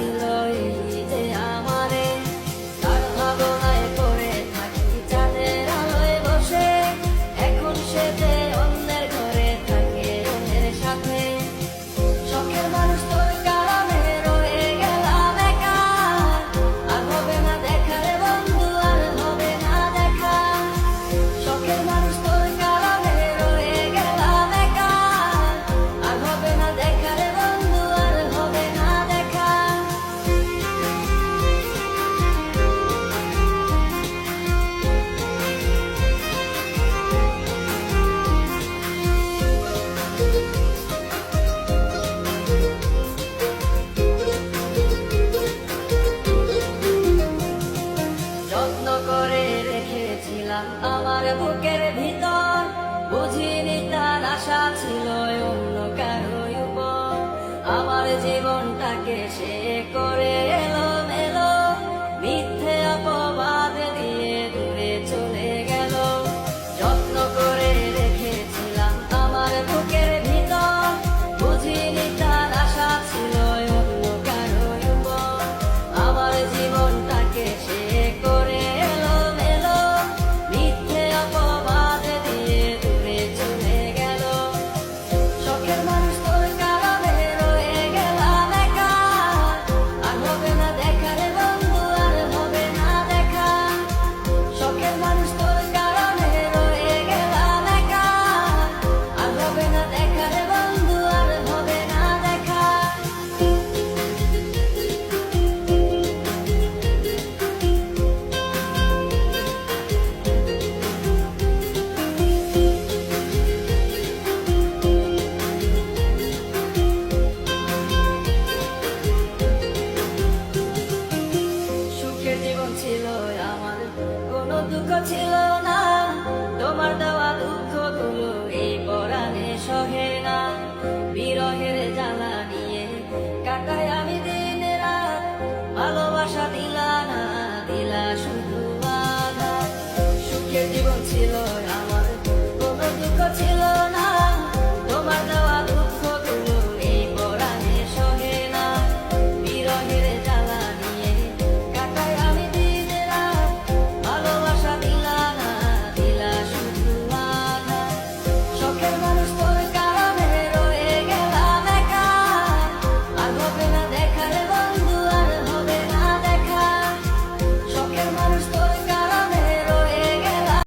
ছিল এই যে আমারে, তার ভাবনায় পড়ে থাকি চাঁদের আলোয় বসে। এখন সে যে অন্যের ঘরে থাকে অন্যের সাথে। শখের মানুষ তোর কারণে রয়ে গেলাম একা, আর হবে না দেখা রে বন্ধু, আর হবে না দেখা। শখের মানুষ তোর কারণে রয়ে গেলাম একা, আর হবে না দেখা রে বন্ধু, আর হবে না দেখা। যত্ন করে রেখেছিলাম আমার বুকের ভিতর, বুঝিনি তার আশা ছিল অন্য কারো উপর। আমার জীবনটাকে সে করে